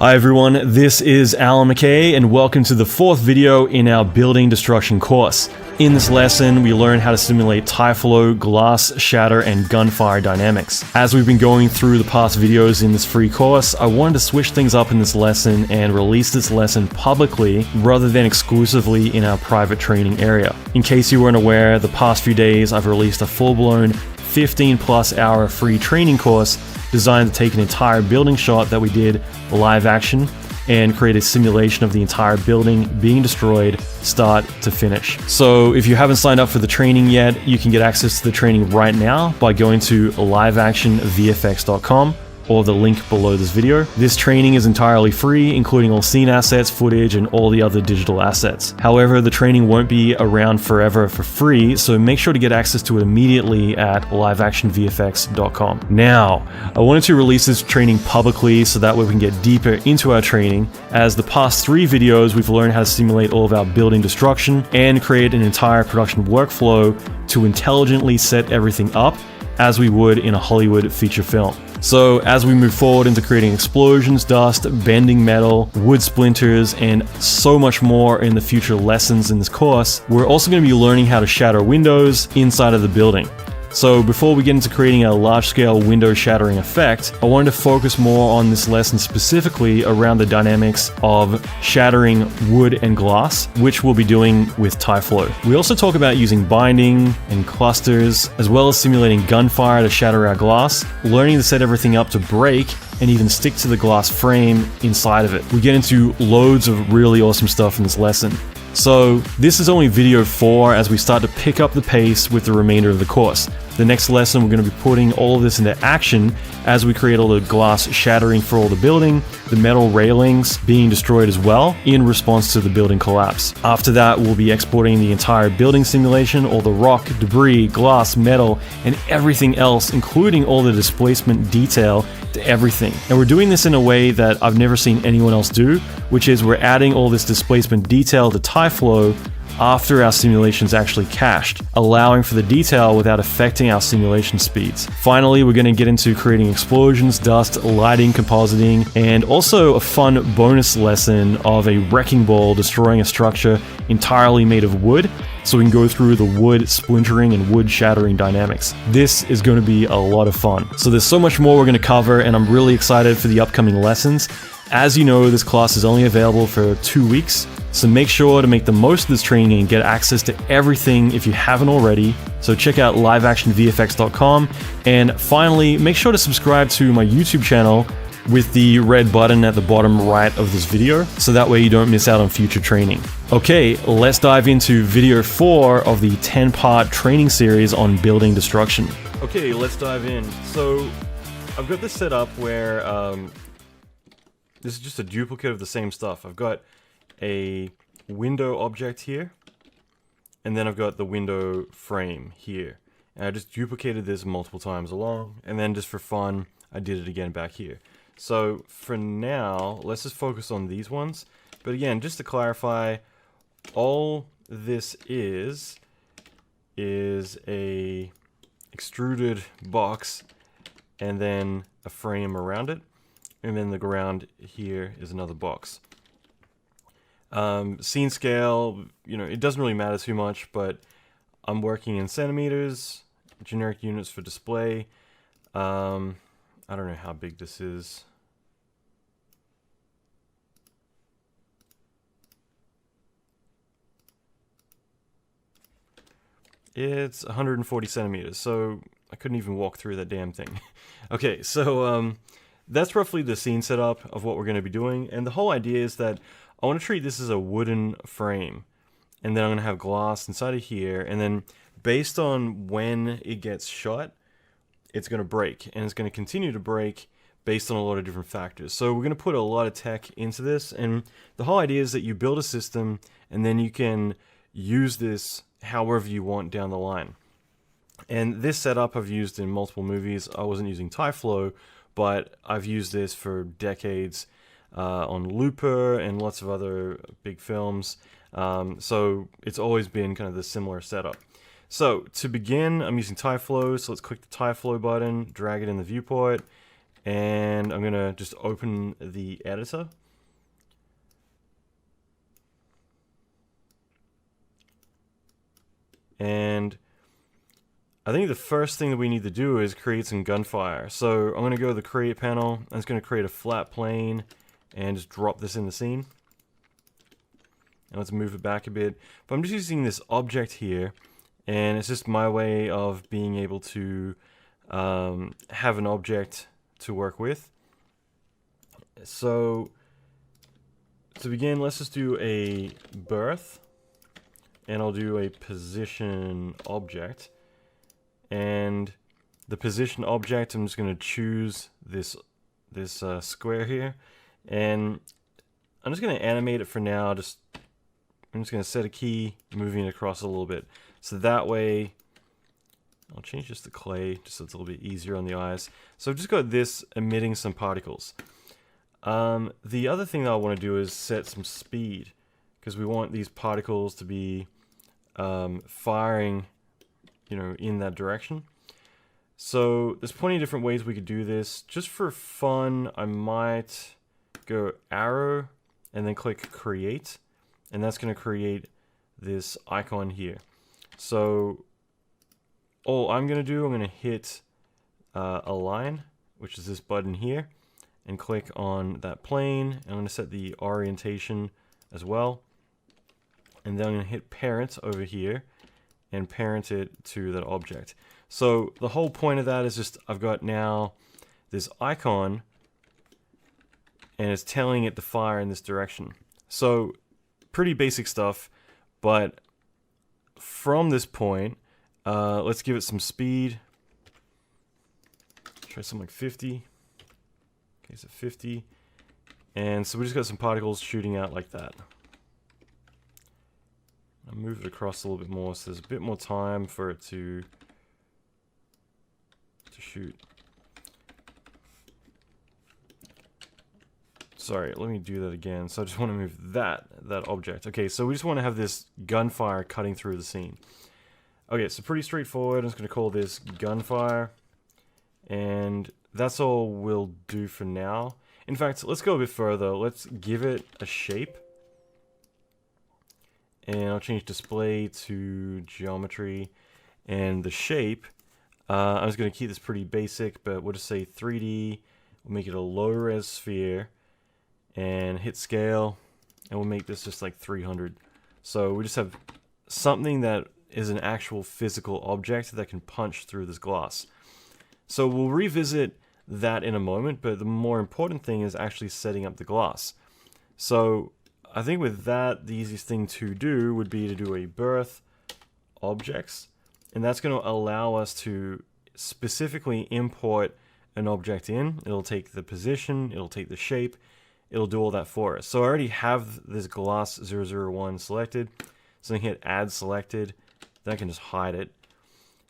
Hi everyone, this is Alan McKay and welcome to the fourth video in our building destruction course. In this lesson, we learn how to simulate tie flow, glass shatter, and gunfire dynamics. As we've been going through the past videos in this free course, I wanted to switch things up in this lesson and release this lesson publicly rather than exclusively in our private training area. In case you weren't aware, the past few days I've released a full-blown 15+ hour free training course designed to take an entire building shot that we did live action and create a simulation of the entire building being destroyed start to finish. So if you haven't signed up for the training yet, you can get access to the training right now by going to liveactionvfx.com or the link below this video. This training is entirely free, including all scene assets, footage, and all the other digital assets. However, the training won't be around forever for free, so make sure to get access to it immediately at liveactionvfx.com. Now, I wanted to release this training publicly so that way we can get deeper into our training. As the past 3 videos, we've learned how to simulate all of our building destruction and create an entire production workflow to intelligently set everything up as we would in a Hollywood feature film. So as we move forward into creating explosions, dust, bending metal, wood splinters, and so much more in the future lessons in this course, we're also going to be learning how to shatter windows inside of the building. So before we get into creating a large-scale window shattering effect, I wanted to focus more on this lesson specifically around the dynamics of shattering wood and glass, which we'll be doing with tie flow. We also talk about using binding and clusters, as well as simulating gunfire to shatter our glass, learning to set everything up to break, and even stick to the glass frame inside of it. We get into loads of really awesome stuff in this lesson. So this is only video 4 as we start to pick up the pace with the remainder of the course. The next lesson, we're going to be putting all of this into action as we create all the glass shattering for all the building, the metal railings being destroyed as well in response to the building collapse. After that, we'll be exporting the entire building simulation, all the rock, debris, glass, metal, and everything else, including all the displacement detail to everything. And we're doing this in a way that I've never seen anyone else do, which is we're adding all this displacement detail to tie flow after our simulation's actually cached, allowing for the detail without affecting our simulation speeds. Finally, we're going to get into creating explosions, dust, lighting, compositing, and also a fun bonus lesson of a wrecking ball destroying a structure entirely made of wood, so we can go through the wood splintering and wood shattering dynamics. This is going to be a lot of fun. So there's so much more we're going to cover, and I'm really excited for the upcoming lessons. As you know, this class is only available for 2 weeks, so make sure to make the most of this training and get access to everything if you haven't already. So check out liveactionvfx.com, and finally, make sure to subscribe to my YouTube channel with the red button at the bottom right of this video, so that way you don't miss out on future training. Okay, let's dive into video 4 of the 10-part training series on building destruction. Okay, let's dive in. So I've got this set up where this is just a duplicate of the same stuff. I've got a window object here, and then I've got the window frame here. And I just duplicated this multiple times along, and then just for fun, I did it again back here. So for now, let's just focus on these ones. But again, just to clarify, all this is a extruded box and then a frame around it. And then the ground here is another box. Scene scale, you know, it doesn't really matter too much, but I'm working in centimeters, generic units for display. I don't know how big this is. It's 140 centimeters, so I couldn't even walk through that damn thing. Okay, so that's roughly the scene setup of what we're going to be doing, and the whole idea is that I want to treat this as a wooden frame, and then I'm going to have glass inside of here, and then based on when it gets shut, it's going to break, and it's going to continue to break based on a lot of different factors. So we're going to put a lot of tech into this, and the whole idea is that you build a system, and then you can use this however you want down the line. And this setup I've used in multiple movies. I wasn't using tie flow, but I've used this for decades on Looper and lots of other big films. So it's always been kind of the similar setup. So to begin, I'm using tie flow. So let's click the tie flow button, drag it in the viewport, and I'm going to just open the editor. And I think the first thing that we need to do is create some gunfire. So I'm going to go to the create panel. I'm just going to create a flat plane and just drop this in the scene. And let's move it back a bit. But I'm just using this object here, and it's just my way of being able to have an object to work with. So to begin, let's just do a birth, and I'll do a position object. And the position object, I'm just going to choose this square here, and I'm just going to animate it for now. I'm just going to set a key, moving it across a little bit, so that way I'll change this to clay just so it's a little bit easier on the eyes. So I've just got this emitting some particles. The other thing that I want to do is set some speed, because we want these particles to be firing, you know, in that direction. So there's plenty of different ways we could do this. Just for fun, I might go arrow and then click create, and that's going to create this icon here. So all I'm going to do, I'm going to hit align, which is this button here, and click on that plane. I'm going to set the orientation as well, and then I'm going to hit parent over here and parent it to that object. So the whole point of that is just I've got now this icon, and it's telling it to fire in this direction. So pretty basic stuff, but from this point, let's give it some speed. Try something like 50. Okay, so 50. And so we just got some particles shooting out like that. I'll move it across a little bit more so there's a bit more time for it to shoot. Sorry, let me do that again. So I just want to move that object. Okay, so we just want to have this gunfire cutting through the scene. Okay, so pretty straightforward. I'm just going to call this gunfire, and that's all we'll do for now. In fact, let's go a bit further. Let's give it a shape. And I'll change display to geometry, and the shape, I'm just going to keep this pretty basic, but we'll just say 3D. We'll make it a low res sphere, and hit scale, and we'll make this just like 300. So we just have something that is an actual physical object that can punch through this glass. So we'll revisit that in a moment, but the more important thing is actually setting up the glass. So I think with that, the easiest thing to do would be to do a birth objects, and that's going to allow us to specifically import an object in. It'll take the position, it'll take the shape, it'll do all that for us. So I already have this glass 001 selected, so I can hit add selected, then I can just hide it.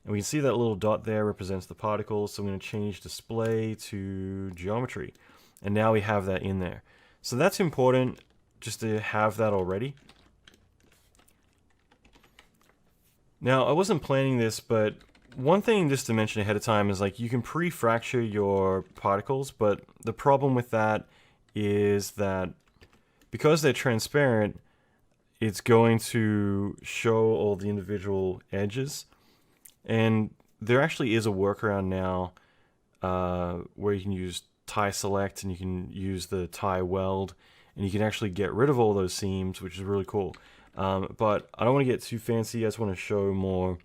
And we can see that little dot there represents the particles, so I'm going to change display to geometry. And now we have that in there. So that's important, just to have that already. Now, I wasn't planning this, but one thing just to mention ahead of time is like you can pre-fracture your particles, but the problem with that is that because they're transparent, it's going to show all the individual edges. And there actually is a workaround now where you can use tie select, and you can use the tie weld, and you can actually get rid of all those seams, which is really cool. But I don't want to get too fancy. I just want to show more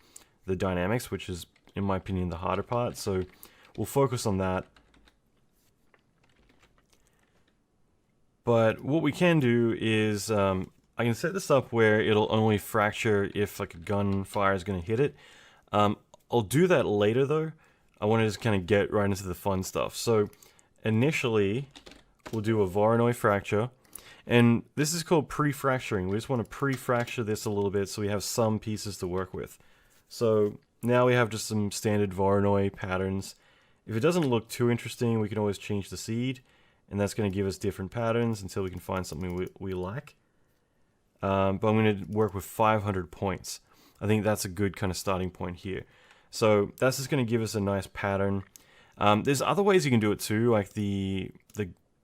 the dynamics, which is, in my opinion, the harder part. So we'll focus on that. But what we can do is I can set this up where it'll only fracture if like a gunfire is going to hit it. I'll do that later though. I want to just kind of get right into the fun stuff. So initially, we'll do a Voronoi fracture. And this is called pre-fracturing. We just want to pre-fracture this a little bit so we have some pieces to work with. So now we have just some standard Voronoi patterns. If it doesn't look too interesting, we can always change the seed, and that's going to give us different patterns until we can find something we like. But I'm going to work with 500 points. I think that's a good kind of starting point here. So that's just going to give us a nice pattern. There's other ways you can do it too, like the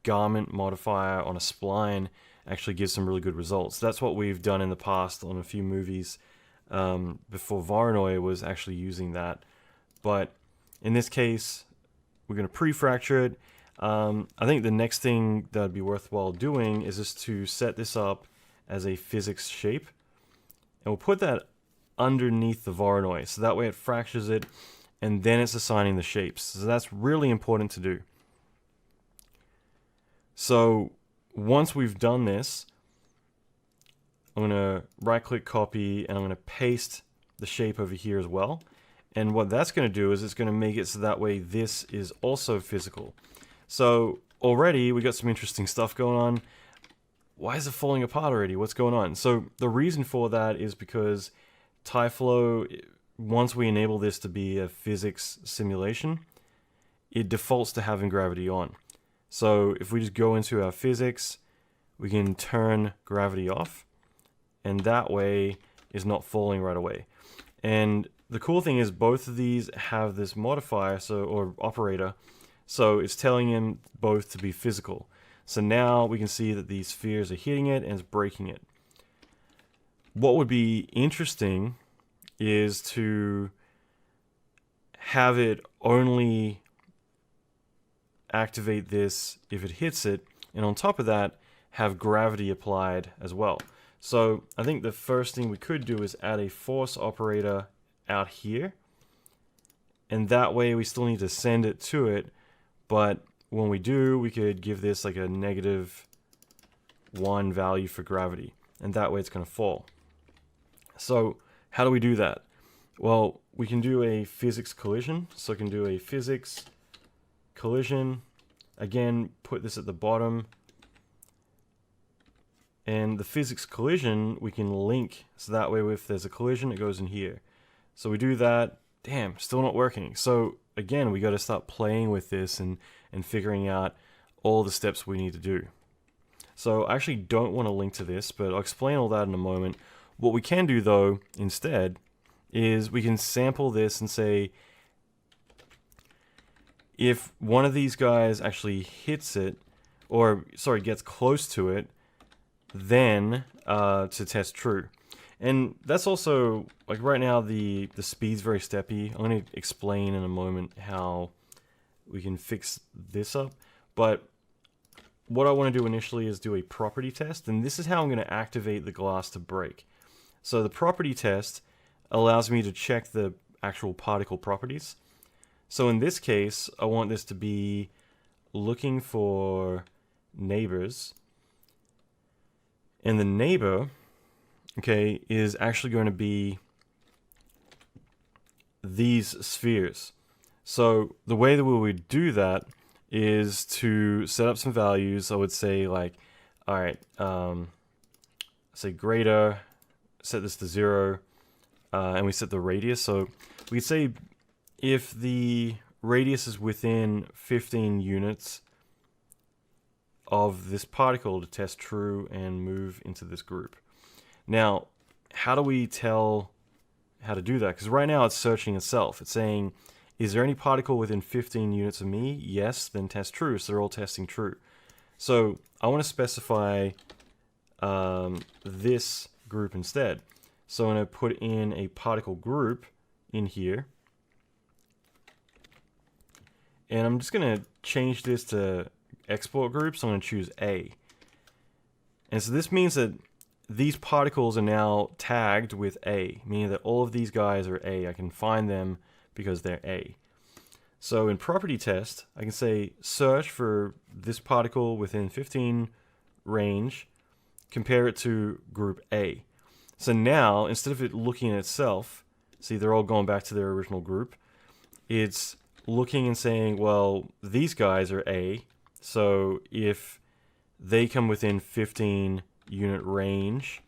garment modifier on a spline actually gives some really good results. That's what we've done in the past on a few movies before Voronoi was actually using that. But in this case, we're going to pre-fracture it. I think the next thing that would be worthwhile doing is just to set this up as a physics shape. And we'll put that underneath the Voronoi, so that way it fractures it, and then it's assigning the shapes. So that's really important to do. So once we've done this, I'm going to right-click copy, and I'm going to paste the shape over here as well. And what that's going to do is it's going to make it so that way this is also physical. So already we got some interesting stuff going on. Why is it falling apart already? What's going on? So the reason for that is because TyFlow, once we enable this to be a physics simulation, it defaults to having gravity on. So if we just go into our physics, we can turn gravity off, and that way is not falling right away. And the cool thing is both of these have this modifier, or operator, so it's telling them both to be physical. So now we can see that these spheres are hitting it and it's breaking it. What would be interesting is to have it only activate this if it hits it, and on top of that, have gravity applied as well. So I think the first thing we could do is add a force operator out here, and that way we still need to send it to it, but when we do, we could give this like a -1 value for gravity, and that way it's going to fall. So how do we do that? Well, we can do a physics collision. So I can do a physics collision. Again, put this at the bottom. And the physics collision, we can link. So that way if there's a collision, it goes in here. So we do that. Damn, still not working. So again, we got to start playing with this and figuring out all the steps we need to do. So I actually don't want to link to this, but I'll explain all that in a moment. What we can do though, instead, is we can sample this and say, if one of these guys actually hits it, or sorry, gets close to it, then to test true. And that's also, like right now, the speed's very steppy. I'm going to explain in a moment how we can fix this up. But what I want to do initially is do a property test, and this is how I'm going to activate the glass to break. So the property test allows me to check the actual particle properties. So in this case, I want this to be looking for neighbors. And the neighbor, okay, is actually going to be these spheres. So the way that we would do that is to set up some values. I would say like, all right, say greater, set this to 0, and we set the radius. So we could say if the radius is within 15 units of this particle, to test true and move into this group. Now, how do we tell how to do that? Because right now it's searching itself. It's saying, is there any particle within 15 units of me? Yes, then test true. So they're all testing true. So I want to specify this group instead. So I'm going to put in a particle group in here. And I'm just going to change this to export group. So I'm going to choose A. And so this means that these particles are now tagged with A, meaning that all of these guys are A. I can find them because they're A. So in property test, I can say search for this particle within 15 range, compare it to group A. So now, instead of it looking at itself, see they're all going back to their original group, it's looking and saying, well, these guys are A, so if they come within 15 unit range,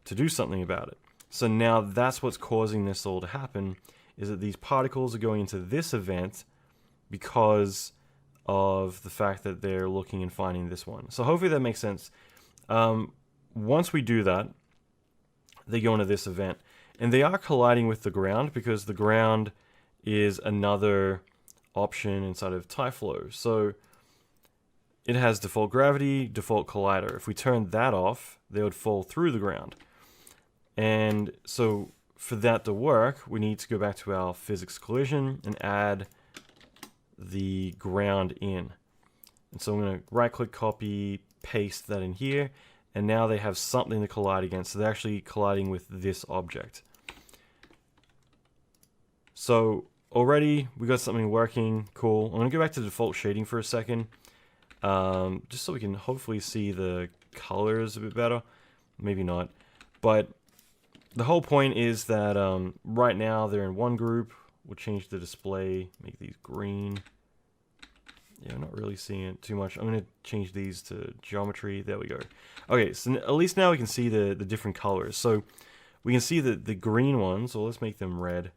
to do something about it. So now that's what's causing this all to happen, is that these particles are going into this event because of the fact that they're looking and finding this one. So hopefully that makes sense. Once we do that, they go into this event, and they are colliding with the ground because the ground is another option inside of TypeFlow. So it has default gravity, default collider. If we turn that off, they would fall through the ground. And so for that to work, we need to go back to our physics collision and add the ground in. And so I'm going to right click, copy, paste that in here. And now they have something to collide against. So they're actually colliding with this object. So already we got something working. Cool. I'm going to go back to default shading for a second. Just so we can hopefully see the colors a bit better. Maybe not. But the whole point is that right now they're in one group. We'll change the display, make these green. Yeah, I'm not really seeing it too much. I'm going to change these to geometry. There we go. Okay, so at least now we can see the different colors. So we can see the green ones. So let's make them red,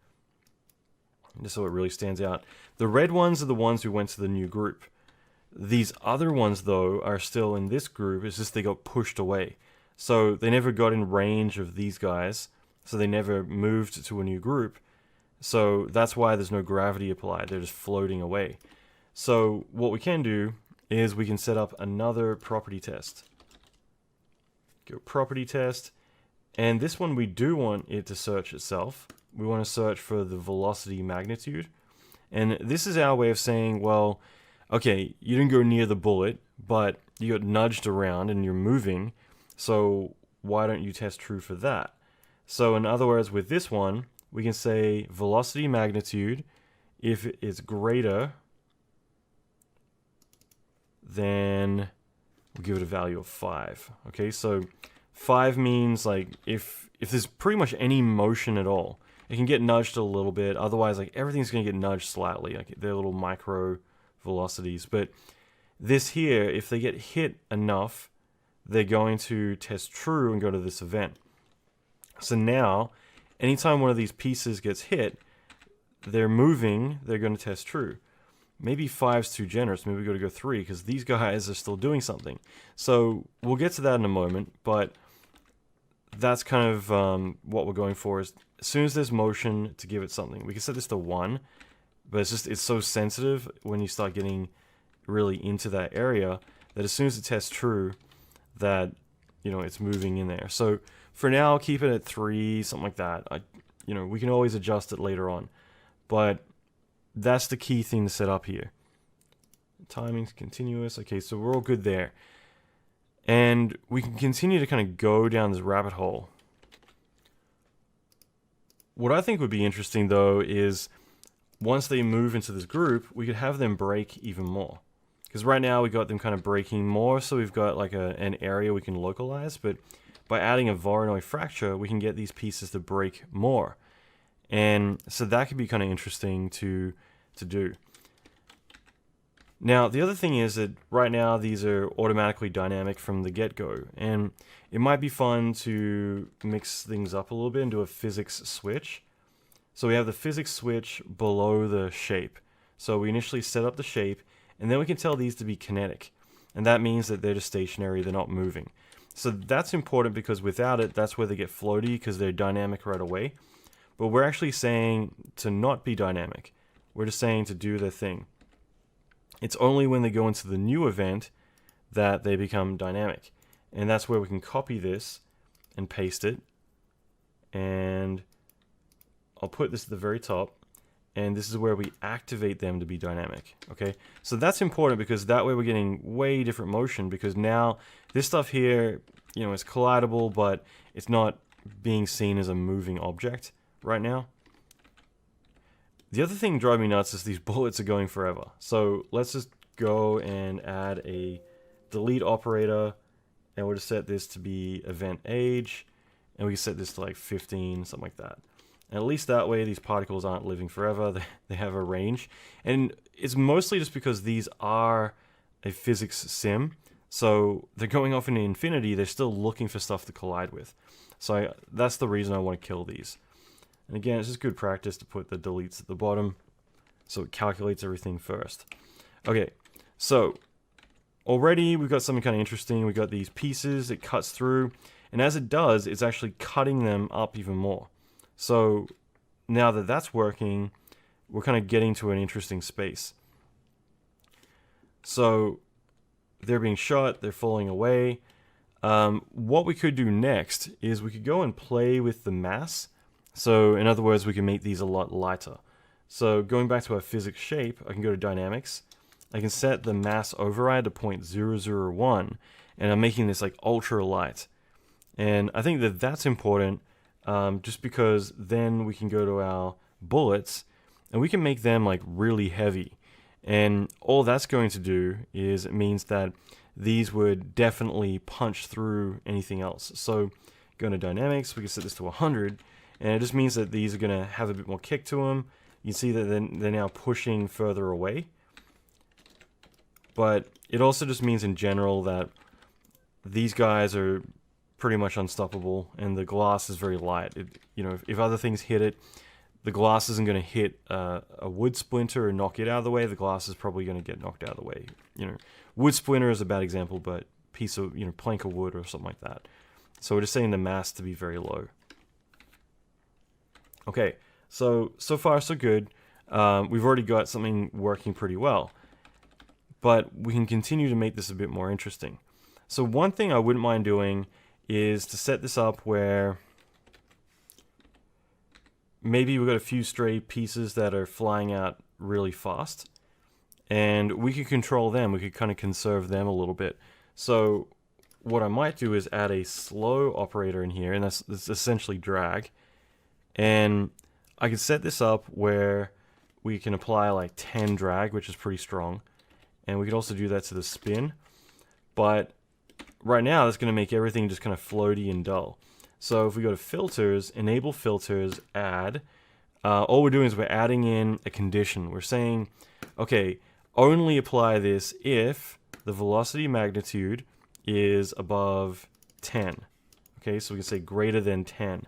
just so it really stands out. The red ones are the ones who went to the new group. These other ones, though, are still in this group. It's just they got pushed away. So they never got in range of these guys. So they never moved to a new group. So that's why there's no gravity applied. They're just floating away. So what we can do is we can set up another property test. Go property test. And this one we do want it to search itself. We want to search for the velocity magnitude. And this is our way of saying, well, okay, you didn't go near the bullet, but you got nudged around and you're moving. So why don't you test true for that? So in other words, with this one, we can say velocity magnitude, if it's greater, then we'll give it a value of 5. Okay, so 5 means like if there's pretty much any motion at all, it can get nudged a little bit. Otherwise, like everything's going to get nudged slightly. Like they're little micro velocities. But this here, if they get hit enough, they're going to test true and go to this event. So now, anytime one of these pieces gets hit, they're moving, they're going to test true. Maybe 5's too generous. Maybe we got to go 3 because these guys are still doing something. So we'll get to that in a moment, but that's kind of what we're going for. Is as soon as there's motion, to give it something. We can set this to 1, but it's so sensitive when you start getting really into that area that as soon as it tests true, that it's moving in there. So for now, keep it at 3, something like that. We can always adjust it later on, but that's the key thing to set up here. Timing's continuous. Okay, so we're all good there. And we can continue to kind of go down this rabbit hole. What I think would be interesting, though, is once they move into this group, we could have them break even more. Because right now we got them kind of breaking more, so we've got like an area we can localize. But by adding a Voronoi fracture, we can get these pieces to break more. And so that could be kind of interesting to do. Now, the other thing is that right now these are automatically dynamic from the get-go. And it might be fun to mix things up a little bit and do a physics switch. So we have the physics switch below the shape. So we initially set up the shape, and then we can tell these to be kinetic. And that means that they're just stationary, they're not moving. So that's important because without it, that's where they get floaty because they're dynamic right away. But we're actually saying to not be dynamic. We're just saying to do their thing. It's only when they go into the new event that they become dynamic. And that's where we can copy this and paste it. And I'll put this at the very top. And this is where we activate them to be dynamic. Okay, so that's important because that way we're getting way different motion, because now this stuff here, is collidable, but it's not being seen as a moving object right now. The other thing driving me nuts is these bullets are going forever. So let's just go and add a delete operator, and we'll just set this to be event age, and we can set this to like 15, something like that. And at least that way these particles aren't living forever, they have a range. And it's mostly just because these are a physics sim, so they're going off into infinity, they're still looking for stuff to collide with. So that's the reason I want to kill these. And again, it's just good practice to put the deletes at the bottom so it calculates everything first. Okay, so already we've got something kind of interesting. We've got these pieces, it cuts through, and as it does, it's actually cutting them up even more. So now that that's working, we're kind of getting to an interesting space. So they're being shot, they're falling away. What we could do next is we could go and play with the mass. So in other words, we can make these a lot lighter. So going back to our physics shape, I can go to dynamics. I can set the mass override to 0.001, and I'm making this like ultra light. And I think that that's important, just because then we can go to our bullets and we can make them like really heavy. And all that's going to do is it means that these would definitely punch through anything else. So going to dynamics, we can set this to 100, and it just means that these are going to have a bit more kick to them. You see that they're now pushing further away. But it also just means in general that these guys are pretty much unstoppable, and the glass is very light. If other things hit it, the glass isn't going to hit a wood splinter and knock it out of the way. The glass is probably going to get knocked out of the way. Wood splinter is a bad example, but piece of plank of wood or something like that. So we're just setting the mass to be very low. Okay, so far so good. We've already got something working pretty well, but we can continue to make this a bit more interesting. So one thing I wouldn't mind doing is to set this up where maybe we've got a few stray pieces that are flying out really fast, and we could control them. We could kind of conserve them a little bit. So what I might do is add a slow operator in here, and that's essentially drag. And I could set this up where we can apply like 10 drag, which is pretty strong. And we could also do that to the spin. But right now, that's going to make everything just kind of floaty and dull. So if we go to filters, enable filters, add, all we're doing is we're adding in a condition. We're saying, okay, only apply this if the velocity magnitude is above 10. Okay, so we can say greater than 10.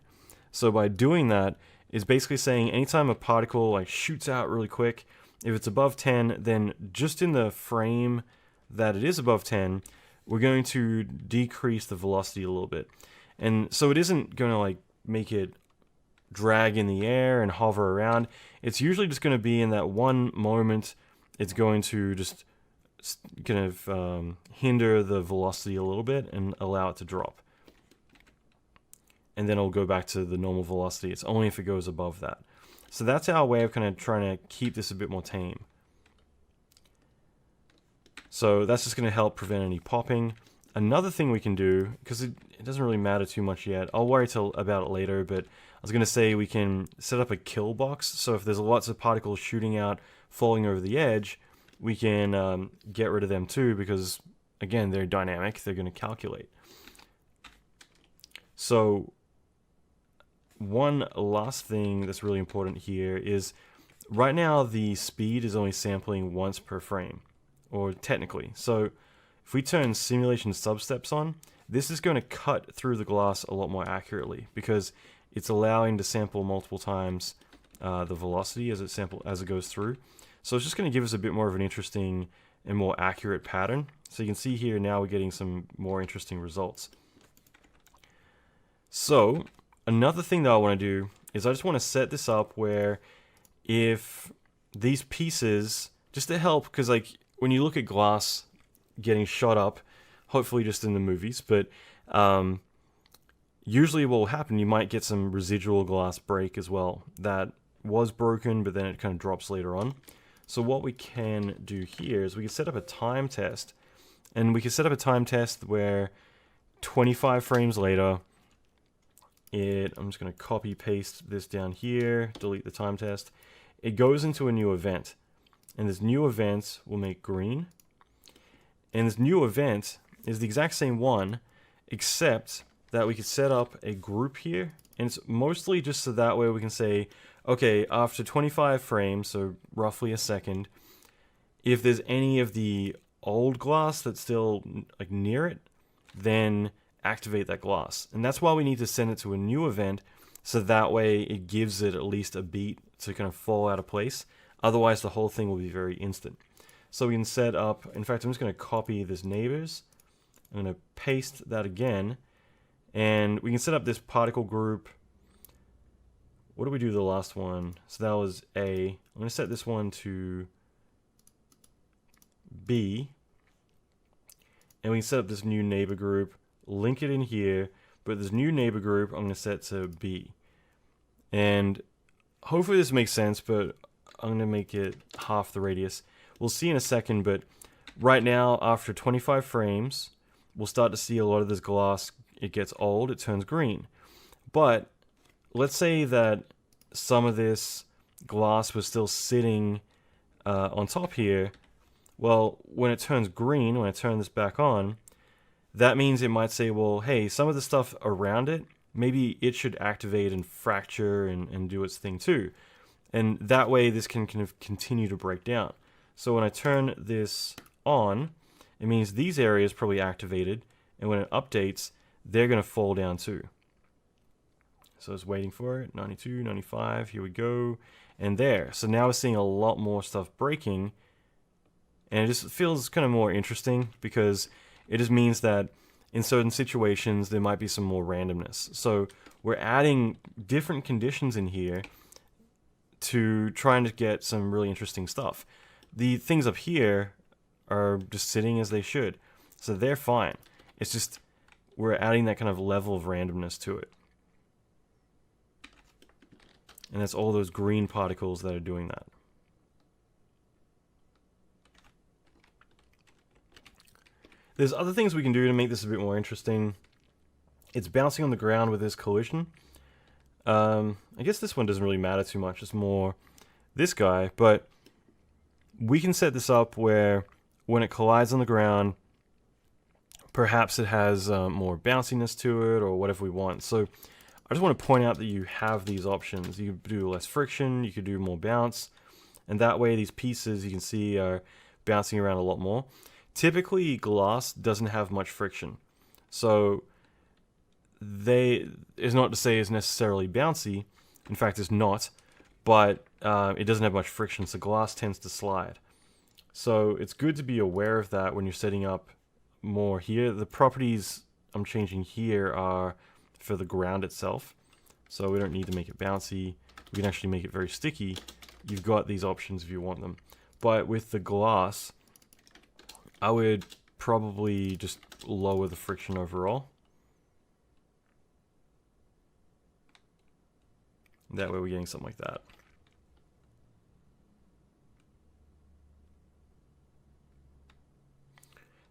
So by doing that, is basically saying anytime a particle like shoots out really quick, if it's above 10, then just in the frame that it is above 10, we're going to decrease the velocity a little bit. And so it isn't going to like make it drag in the air and hover around. It's usually just going to be in that one moment. It's going to just kind of hinder the velocity a little bit and allow it to drop. And then it'll go back to the normal velocity. It's only if it goes above that. So that's our way of kind of trying to keep this a bit more tame. So that's just going to help prevent any popping. Another thing we can do, because it doesn't really matter too much yet, I'll worry about it later, but I was going to say we can set up a kill box. So if there's lots of particles shooting out, falling over the edge, we can get rid of them too, because again, they're dynamic, they're going to calculate. So one last thing that's really important here is right now the speed is only sampling once per frame, or technically. So if we turn simulation substeps on, this is going to cut through the glass a lot more accurately because it's allowing to sample multiple times the velocity as it goes through. So it's just going to give us a bit more of an interesting and more accurate pattern. So you can see here now we're getting some more interesting results. So another thing that I want to do is I just want to set this up where if these pieces, just to help, because like when you look at glass getting shot up, hopefully just in the movies, but usually what will happen, you might get some residual glass break as well that was broken, but then it kind of drops later on. So what we can do here is we can set up a time test, and we can set up a time test where 25 frames later, I'm just going to copy paste this down here, delete the time test. It goes into a new event, and this new event will make green. And this new event is the exact same one, except that we could set up a group here, and it's mostly just so that way we can say, okay, after 25 frames, so roughly a second, if there's any of the old glass that's still like near it, then activate that glass. And that's why we need to send it to a new event, so that way it gives it at least a beat to kind of fall out of place. Otherwise the whole thing will be very instant. So we can set up, in fact I'm just going to copy this neighbors, I'm going to paste that again, and we can set up this particle group what do we do the last one? So that was A. I'm going to set this one to B. And we can set up this new neighbor group, link it in here, but this new neighbor group I'm going to set to B. And hopefully this makes sense, but I'm going to make it half the radius. We'll see in a second, but right now, after 25 frames, we'll start to see a lot of this glass, it gets old, it turns green. But let's say that some of this glass was still sitting on top here. Well, when it turns green, when I turn this back on, that means it might say, well, hey, some of the stuff around it, maybe it should activate and fracture and do its thing too. And that way this can kind of continue to break down. So when I turn this on, it means these areas probably activated, and when it updates, they're going to fall down too. So it's waiting for it, 92, 95, here we go, and there. So now we're seeing a lot more stuff breaking, and it just feels kind of more interesting because it just means that in certain situations there might be some more randomness. So we're adding different conditions in here to trying to get some really interesting stuff. The things up here are just sitting as they should, so they're fine. It's just we're adding that kind of level of randomness to it. And that's all those green particles that are doing that. There's other things we can do to make this a bit more interesting. It's bouncing on the ground with this collision. I guess this one doesn't really matter too much. It's more this guy, but we can set this up where when it collides on the ground, perhaps it has more bounciness to it or whatever we want. So I just want to point out that you have these options. You could do less friction, you could do more bounce, and that way these pieces you can see are bouncing around a lot more. Typically glass doesn't have much friction, so it's not to say it's necessarily bouncy. In fact, it's not, but it doesn't have much friction, so glass tends to slide. So it's good to be aware of that when you're setting up more here. The properties I'm changing here are for the ground itself, so we don't need to make it bouncy. We can actually make it very sticky. You've got these options if you want them. But with the glass, I would probably just lower the friction overall. That way we're getting something like that.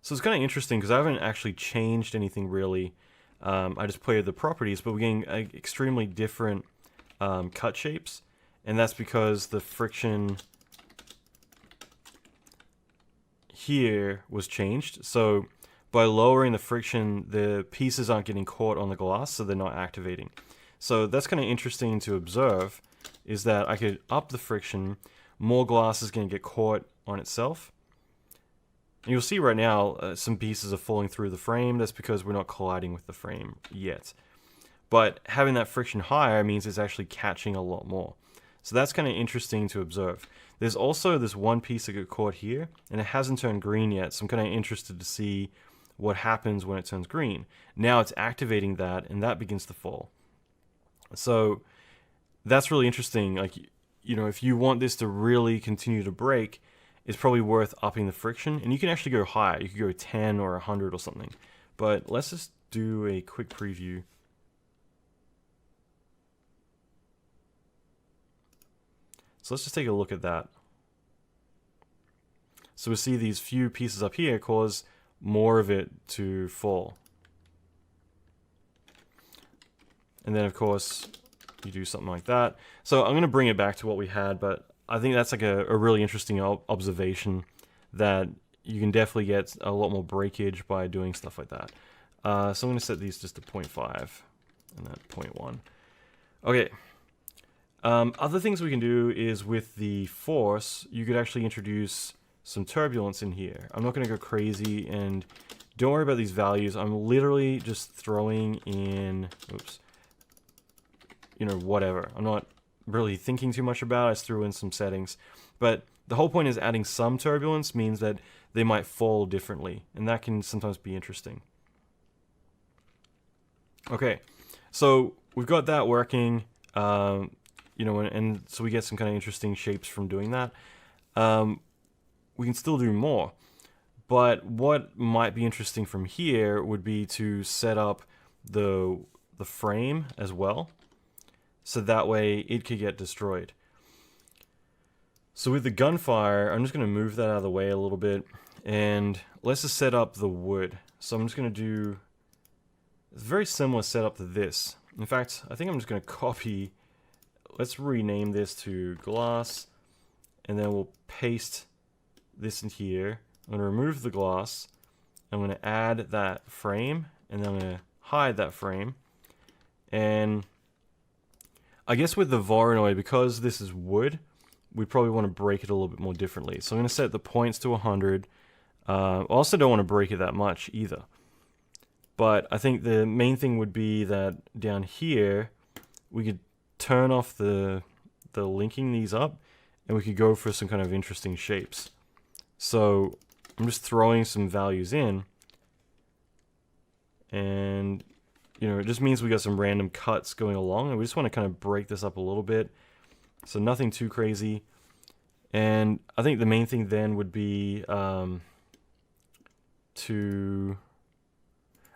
So it's kind of interesting because I haven't actually changed anything really. I just played the properties, but we're getting extremely different cut shapes, and that's because the friction here was changed. So by lowering the friction, the pieces aren't getting caught on the glass, so they're not activating. So that's kind of interesting to observe, is that I could up the friction, more glass is going to get caught on itself. And you'll see right now some pieces are falling through the frame. That's because we're not colliding with the frame yet. But having that friction higher means it's actually catching a lot more. So that's kind of interesting to observe. There's also this one piece that got caught here, and it hasn't turned green yet, so I'm kind of interested to see what happens when it turns green. Now it's activating that, and that begins to fall. So that's really interesting. Like, you know, if you want this to really continue to break, it's probably worth upping the friction, and you can actually go higher. You could go 10 or 100 or something. But let's just do a quick preview. So let's just take a look at that. So we see these few pieces up here cause more of it to fall. And then of course you do something like that. So I'm going to bring it back to what we had, but I think that's like a really interesting observation, that you can definitely get a lot more breakage by doing stuff like that. So I'm going to set these just to 0.5 and then 0.1. Okay. Other things we can do is with the force, you could actually introduce some turbulence in here. I'm not going to go crazy, and don't worry about these values. I'm literally just throwing in, oops, you know, whatever. I'm not really thinking too much about it. I just threw in some settings. But the whole point is adding some turbulence means that they might fall differently, and that can sometimes be interesting. Okay, so we've got that working. you know, and so we get some kind of interesting shapes from doing that. We can still do more. But what might be interesting from here would be to set up the frame as well, so that way it could get destroyed. So with the gunfire, I'm just going to move that out of the way a little bit, and let's just set up the wood. So I'm just going to do a very similar setup to this. In fact, I think I'm just going to copy, let's rename this to glass, and then we'll paste this in here. I'm going to remove the glass, I'm going to add that frame, and then I'm going to hide that frame. And I guess with the Voronoi, because this is wood, we probably want to break it a little bit more differently. So I'm going to set the points to 100. I also don't want to break it that much either. But I think the main thing would be that down here, we could turn off the linking these up, and we could go for some kind of interesting shapes. So I'm just throwing some values in, and you know, it just means we got some random cuts going along, and we just want to kind of break this up a little bit. So nothing too crazy. And I think the main thing then would be I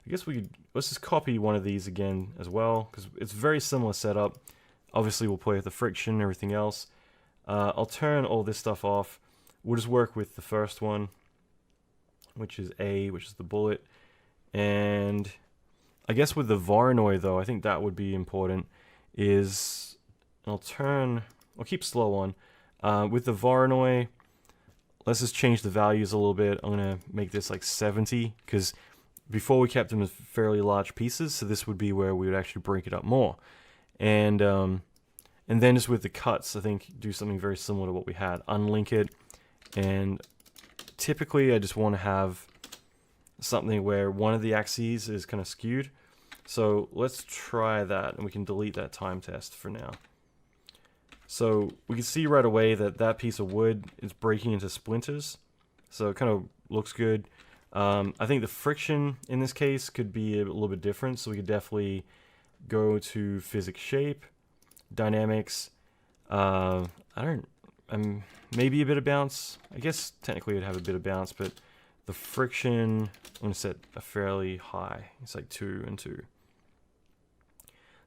guess let's just copy one of these again as well, because it's very similar setup. Obviously we'll play with the friction and everything else. I'll turn all this stuff off. We'll just work with the first one, which is A, which is the bullet. And I guess with the Voronoi though, I think that would be important, is I'll keep slow on. With the Voronoi, let's just change the values a little bit. I'm going to make this like 70, because before we kept them as fairly large pieces, so this would be where we would actually break it up more. And then just with the cuts, I think do something very similar to what we had. Unlink it, and typically I just want to have something where one of the axes is kind of skewed. So let's try that, and we can delete that time test for now. So we can see right away that that piece of wood is breaking into splinters. So it kind of looks good. I think the friction in this case could be a little bit different. So we could definitely go to physics shape, dynamics. Maybe a bit of bounce. I guess technically it'd have a bit of bounce, but the friction, I'm going to set a fairly high. It's like 2 and 2.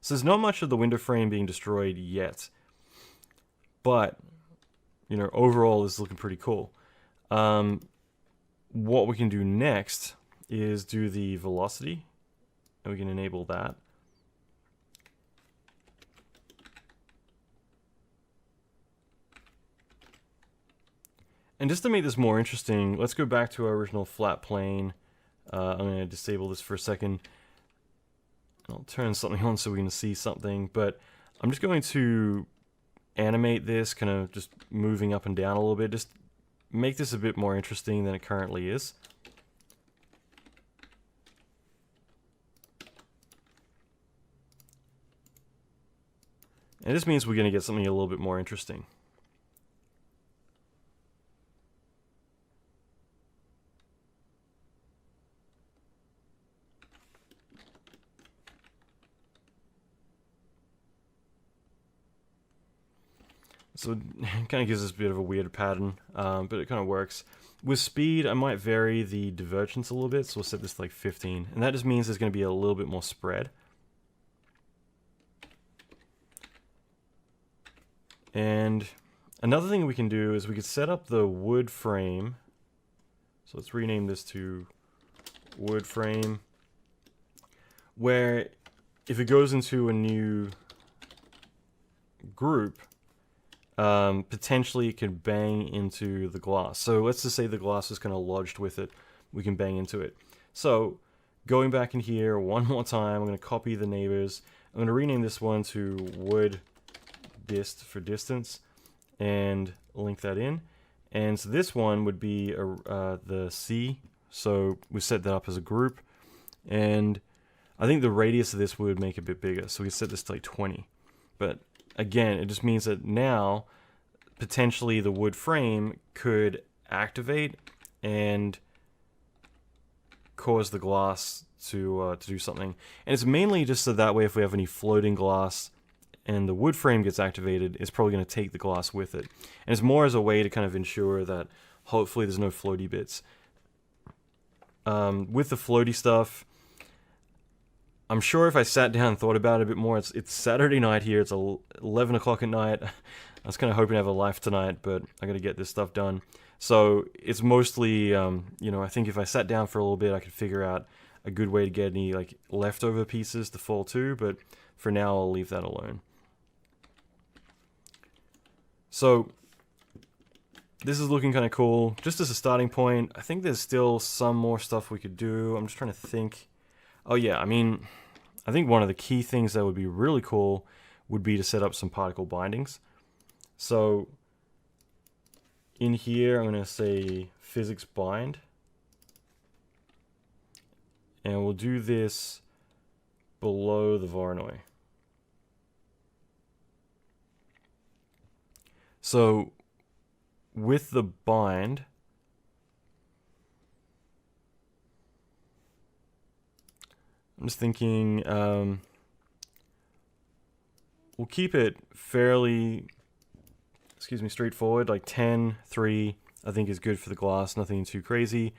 So there's not much of the window frame being destroyed yet. But, you know, overall this is looking pretty cool. What we can do next is do the velocity, and we can enable that. And just to make this more interesting, let's go back to our original flat plane. I'm going to disable this for a second. I'll turn something on so we can see something, but I'm just going to animate this, kind of just moving up and down a little bit, just make this a bit more interesting than it currently is. And this means we're going to get something a little bit more interesting. So it kind of gives us a bit of a weird pattern, but it kind of works. With speed, I might vary the divergence a little bit, so we'll set this to like 15. And that just means there's going to be a little bit more spread. And another thing we can do is we could set up the wood frame. So let's rename this to wood frame, where if it goes into a new group, potentially it could bang into the glass. So let's just say the glass is kind of lodged with it. We can bang into it. So going back in here one more time, I'm going to copy the neighbors. I'm going to rename this one to wood dist for distance and link that in. And so this one would be the C. So we set that up as a group. And I think the radius of this would make it a bit bigger. So we set this to like 20. But again, it just means that now potentially the wood frame could activate and cause the glass to do something. And it's mainly just so that way if we have any floating glass and the wood frame gets activated, it's probably going to take the glass with it. And it's more as a way to kind of ensure that hopefully there's no floaty bits. With the floaty stuff, I'm sure if I sat down and thought about it a bit more, it's Saturday night here, it's 11 o'clock at night. I was kind of hoping to have a life tonight, but I got to get this stuff done. So it's mostly, you know, I think if I sat down for a little bit, I could figure out a good way to get any like leftover pieces to fall to, but for now I'll leave that alone. So this is looking kind of cool. Just as a starting point, I think there's still some more stuff we could do. I'm just trying to think. Oh yeah, I mean, I think one of the key things that would be really cool would be to set up some particle bindings. So in here, I'm going to say physics bind. And we'll do this below the Voronoi. So with the bind, I'm just thinking we'll keep it fairly, straightforward, like 10, 3, I think is good for the glass, nothing too crazy.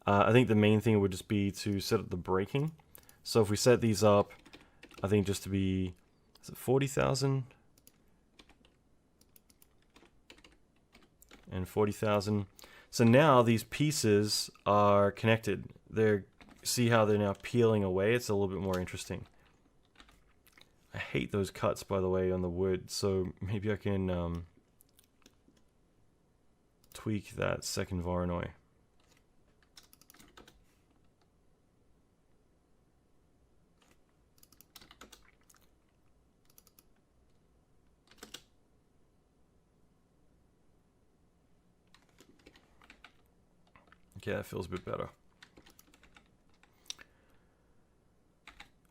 I think the main thing would just be to set up the braking. So if we set these up, I think just to be, is it 40,000? And 40,000. So now these pieces are connected. See how they're now peeling away? It's a little bit more interesting. I hate those cuts, by the way, on the wood, so maybe I can tweak that second Voronoi. Okay, that feels a bit better.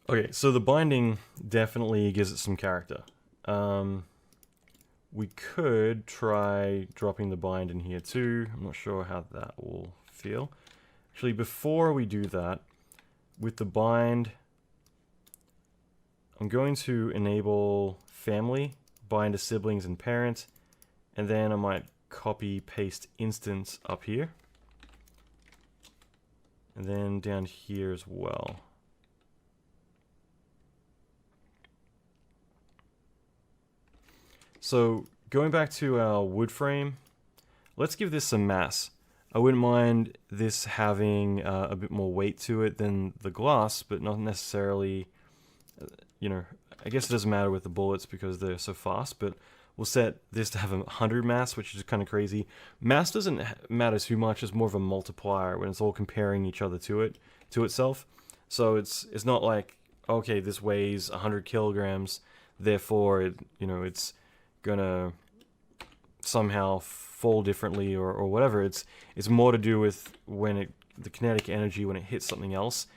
Okay, so the binding definitely gives it some character. We could try dropping the bind in here too. I'm not sure how that will feel. Actually, before we do that, with the bind, I'm going to enable family, bind to siblings and parent, and then I might copy paste instance up here. And then down here as well. So going back to our wood frame, let's give this some mass. I wouldn't mind this having a bit more weight to it than the glass, but not necessarily, you know, I guess it doesn't matter with the bullets because they're so fast, but we'll set this to have 100 mass, which is kind of crazy. Mass doesn't matter too much, it's more of a multiplier when it's all comparing each other to itself. So it's not like, okay, this weighs 100 kilograms, therefore it's gonna somehow fall differently or whatever. It's more to do with when the kinetic energy when it hits something else,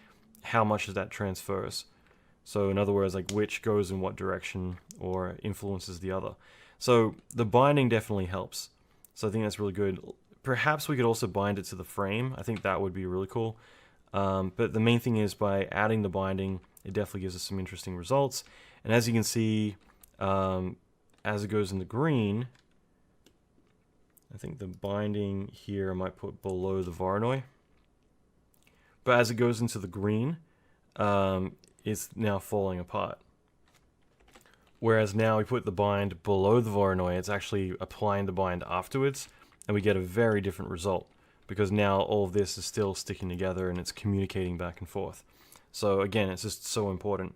how much does that transfers. So in other words, like which goes in what direction or influences the other. So the binding definitely helps. So I think that's really good. Perhaps we could also bind it to the frame. I think that would be really cool. But the main thing is by adding the binding, it definitely gives us some interesting results. And as you can see, as it goes in the green, I think the binding here I might put below the Voronoi. But as it goes into the green, it's now falling apart. Whereas now we put the bind below the Voronoi, it's actually applying the bind afterwards, and we get a very different result, because now all of this is still sticking together and it's communicating back and forth. So again, it's just so important.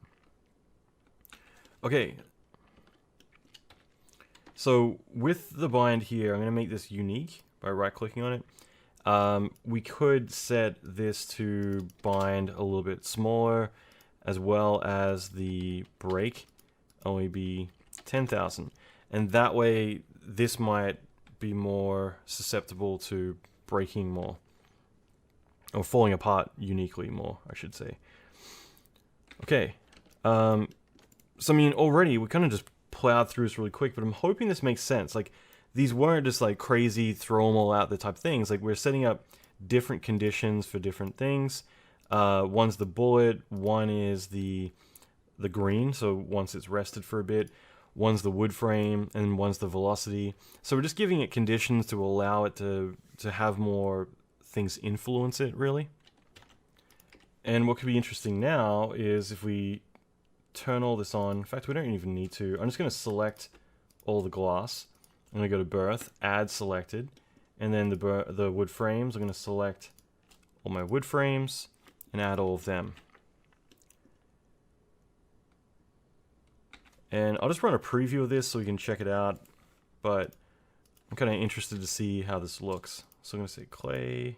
Okay. So with the bind here, I'm going to make this unique by right-clicking on it. We could set this to bind a little bit smaller, as well as the break only be 10,000. And that way, this might be more susceptible to breaking more. Or falling apart uniquely more, I should say. Okay. So, I mean, already, we kind of just plowed through this really quick, but I'm hoping this makes sense. Like, these weren't just like crazy, throw them all out there type things. Like, we're setting up different conditions for different things. One's the bullet, one is the green, so once it's rested for a bit. one's the wood frame, and one's the velocity. So we're just giving it conditions to allow it to have more things influence it, really. And what could be interesting now is if we turn all this on. In fact, we don't even need to. I'm just going to select all the glass. I'm going to go to birth, add selected, and then the wood frames. I'm going to select all my wood frames and add all of them. And I'll just run a preview of this so we can check it out, but I'm kind of interested to see how this looks. So I'm going to say clay,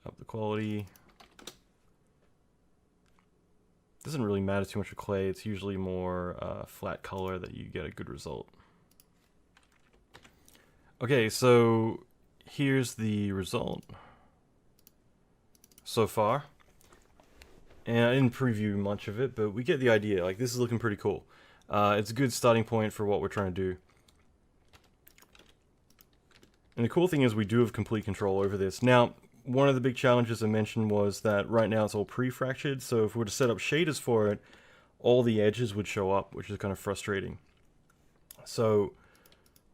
up the quality. Doesn't really matter too much for clay. It's usually more flat color that you get a good result. Okay, so here's the result so far. And I didn't preview much of it, but we get the idea. Like, this is looking pretty cool. It's a good starting point for what we're trying to do. And the cool thing is we do have complete control over this. Now, one of the big challenges I mentioned was that right now it's all pre-fractured, so if we were to set up shaders for it, all the edges would show up, which is kind of frustrating. So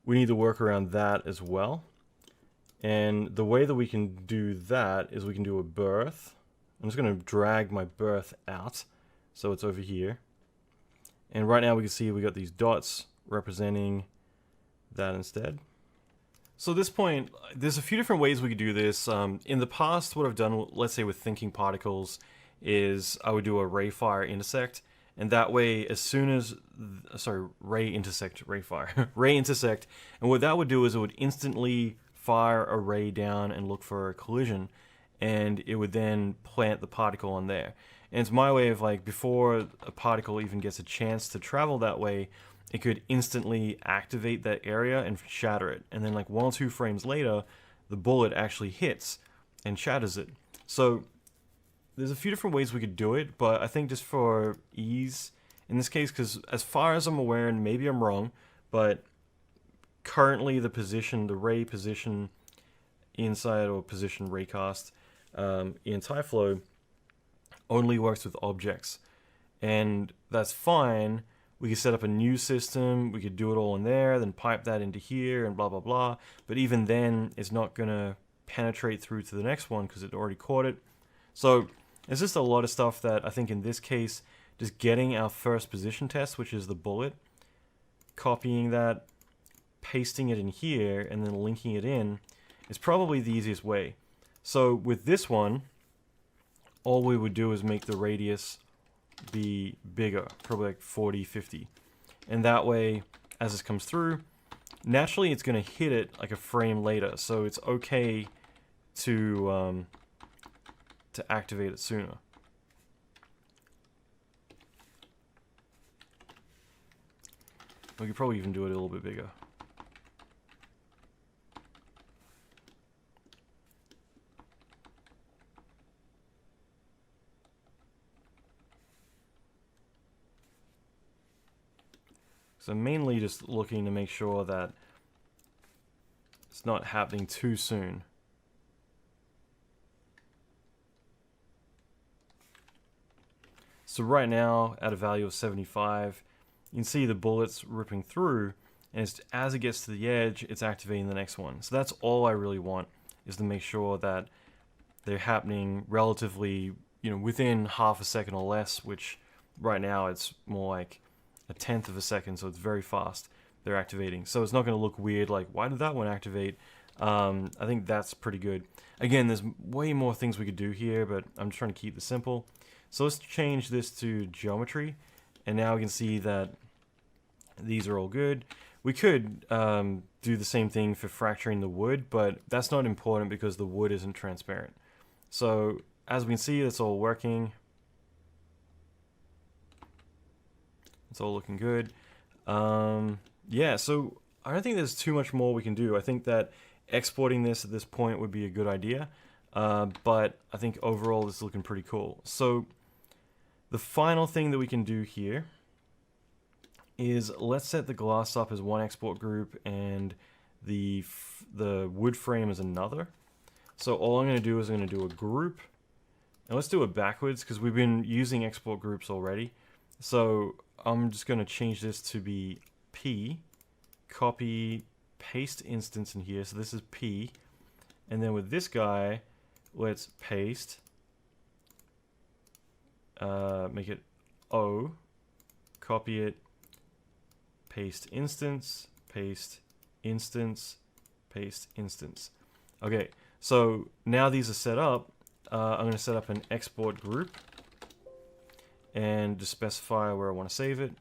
we need to work around that as well. And the way that we can do that is we can do a birth. I'm just going to drag my birth out, so it's over here. And right now we can see we got these dots representing that instead. So at this point, there's a few different ways we could do this. In the past, what I've done, let's say with thinking particles, is I would do a ray fire intersect, and that way, as soon as, ray intersect, and what that would do is it would instantly fire a ray down and look for a collision, and it would then plant the particle on there. And it's my way of, like, before a particle even gets a chance to travel that way, it could instantly activate that area and shatter it. And then like 1 or 2 frames later, the bullet actually hits and shatters it. So there's a few different ways we could do it, but I think just for ease, in this case, because as far as I'm aware, and maybe I'm wrong, but currently the ray position inside or position raycast in Tyflow only works with objects. And that's fine. We could set up a new system, we could do it all in there, then pipe that into here and blah, blah, blah. But even then, it's not going to penetrate through to the next one because it already caught it. So it's just a lot of stuff that I think in this case, just getting our first position test, which is the bullet, copying that, pasting it in here, and then linking it in is probably the easiest way. So with this one, all we would do is make the radius be bigger, probably like 40, 50. And that way, as this comes through, naturally it's going to hit it like a frame later. So it's okay to activate it sooner. We could probably even do it a little bit bigger. So I'm mainly just looking to make sure that it's not happening too soon. So right now, at a value of 75, you can see the bullets ripping through, and as it gets to the edge, it's activating the next one. So that's all I really want, is to make sure that they're happening relatively, within half a second or less, which right now it's more like 1/10 of a second, so it's very fast. They're activating, so it's not going to look weird like, why did that one activate? I think that's pretty good. Again, there's way more things we could do here, but I'm just trying to keep this simple. So let's change this to geometry, and now we can see that these are all good. We could do the same thing for fracturing the wood, but that's not important because the wood isn't transparent. So as we can see, that's all working. It's all looking good. Yeah, so I don't think there's too much more we can do. I think that exporting this at this point would be a good idea, but I think overall this is looking pretty cool. So the final thing that we can do here is let's set the glass up as one export group and the wood frame as another. So all I'm going to do is I'm going to do a group, and let's do it backwards because we've been using export groups already. So I'm just going to change this to be P, copy, paste instance in here. So this is P. And then with this guy, let's paste, make it O, copy it, paste instance, paste instance, paste instance. Okay, so now these are set up. I'm going to set up an export group and just specify where I want to save it.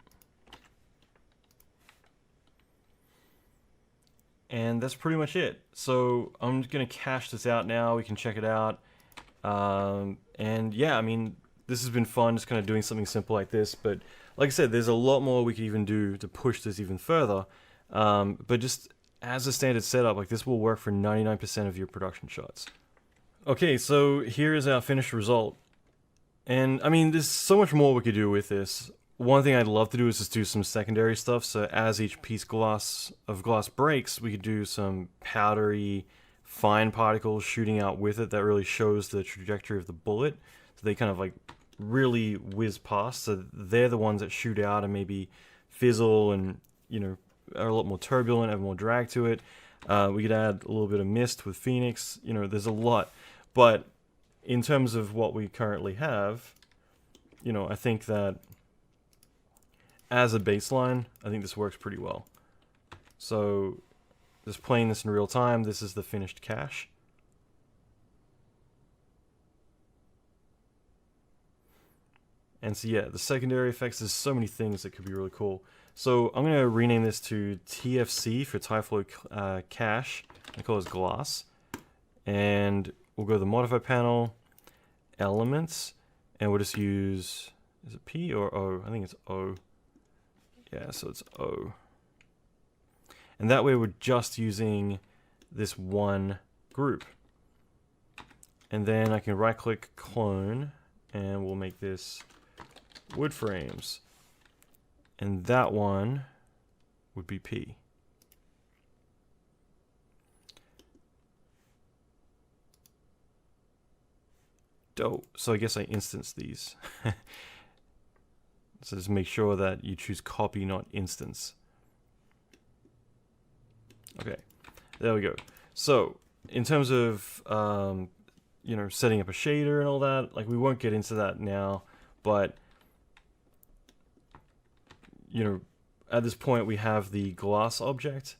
And that's pretty much it. So I'm just going to cache this out now. We can check it out. And yeah, I mean, this has been fun, just kind of doing something simple like this. But like I said, there's a lot more we could even do to push this even further. But just as a standard setup, like this will work for 99% of your production shots. Okay, so here is our finished result. And I mean, there's so much more we could do with this. One thing I'd love to do is just do some secondary stuff. So as each piece of glass breaks, we could do some powdery, fine particles shooting out with it that really shows the trajectory of the bullet. So they kind of like really whiz past. So they're the ones that shoot out and maybe fizzle and, you know, are a lot more turbulent, have more drag to it. We could add a little bit of mist with Phoenix. You know, there's a lot. But in terms of what we currently have, you know, I think that as a baseline, I think this works pretty well. So just playing this in real time, this is the finished cache. And so yeah, the secondary effects, there's so many things that could be really cool. So I'm going to rename this to TFC for Typhloid Cache. I call this glass. And we'll go to the modify panel, elements, and we'll just use, is it P or O? I think it's O. Yeah, so it's O. And that way we're just using this one group. And then I can right click clone and we'll make this wood frames. And that one would be P. Dope. So I guess I instance these. So just make sure that you choose copy, not instance. Okay, there we go. So in terms of you know, setting up a shader and all that, like we won't get into that now, but you know, at this point we have the glass object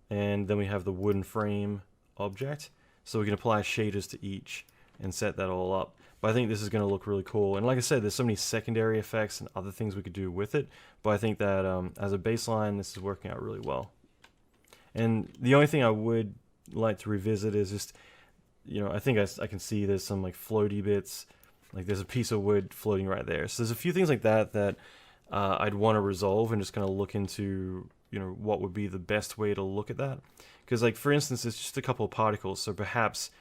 and then we have the wooden frame object, so we can apply shaders to each and set that all up. But I think this is going to look really cool. And like I said, there's so many secondary effects and other things we could do with it. But I think that as a baseline, this is working out really well. And the only thing I would like to revisit is just, you know, I think I can see there's some like floaty bits. Like there's a piece of wood floating right there. So there's a few things like that that I'd want to resolve and just kind of look into, you know, what would be the best way to look at that. Because like, for instance, it's just a couple of particles. So perhaps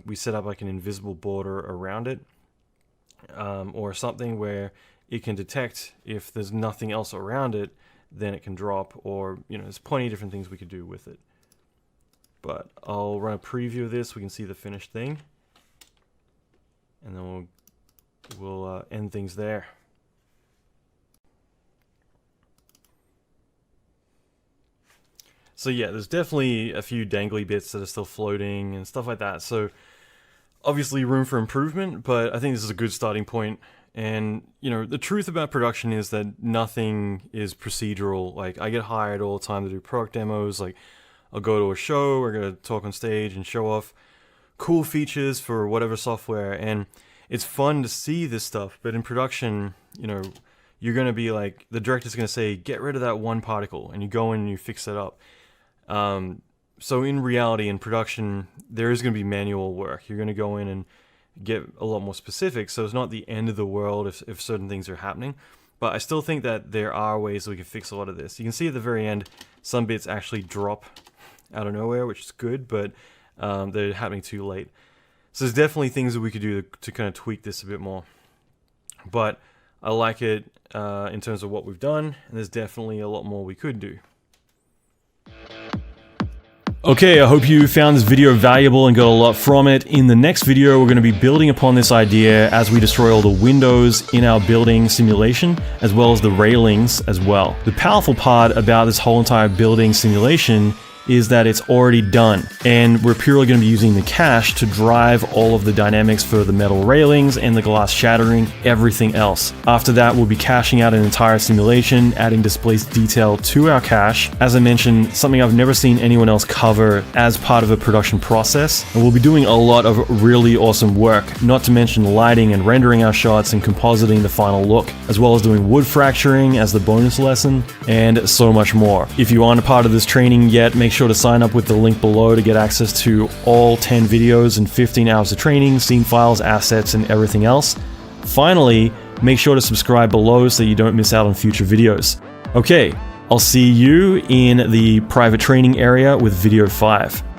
we set up like an invisible border around it, or something where it can detect if there's nothing else around it, then it can drop, or, you know, there's plenty of different things we could do with it. But I'll run a preview of this. We can see the finished thing, and then we'll end things there. So yeah, there's definitely a few dangly bits that are still floating and stuff like that. So obviously room for improvement, but I think this is a good starting point. And, you know, the truth about production is that nothing is procedural. Like, I get hired all the time to do product demos. Like, I'll go to a show, we're going to talk on stage and show off cool features for whatever software. And it's fun to see this stuff, but in production, you know, you're going to be like, the director's going to say, get rid of that one particle, and you go in and you fix it up. So in reality, in production, there is going to be manual work. You're going to go in and get a lot more specific, so it's not the end of the world if certain things are happening. But I still think that there are ways that we can fix a lot of this. You can see at the very end, some bits actually drop out of nowhere, which is good, but they're happening too late. So there's definitely things that we could do to kind of tweak this a bit more. But I like it in terms of what we've done, and there's definitely a lot more we could do. Okay, I hope you found this video valuable and got a lot from it. In the next video, we're going to be building upon this idea as we destroy all the windows in our building simulation, as well as the railings as well. The powerful part about this whole entire building simulation is that it's already done, and we're purely going to be using the cache to drive all of the dynamics for the metal railings and the glass shattering, everything else. After that, we'll be caching out an entire simulation, adding displaced detail to our cache. As I mentioned, something I've never seen anyone else cover as part of a production process, and we'll be doing a lot of really awesome work, not to mention lighting and rendering our shots and compositing the final look, as well as doing wood fracturing as the bonus lesson, and so much more. If you aren't a part of this training yet, make sure to sign up with the link below to get access to all 10 videos and 15 hours of training, scene files, assets, and everything else. Finally, make sure to subscribe below so you don't miss out on future videos. Okay, I'll see you in the private training area with video 5.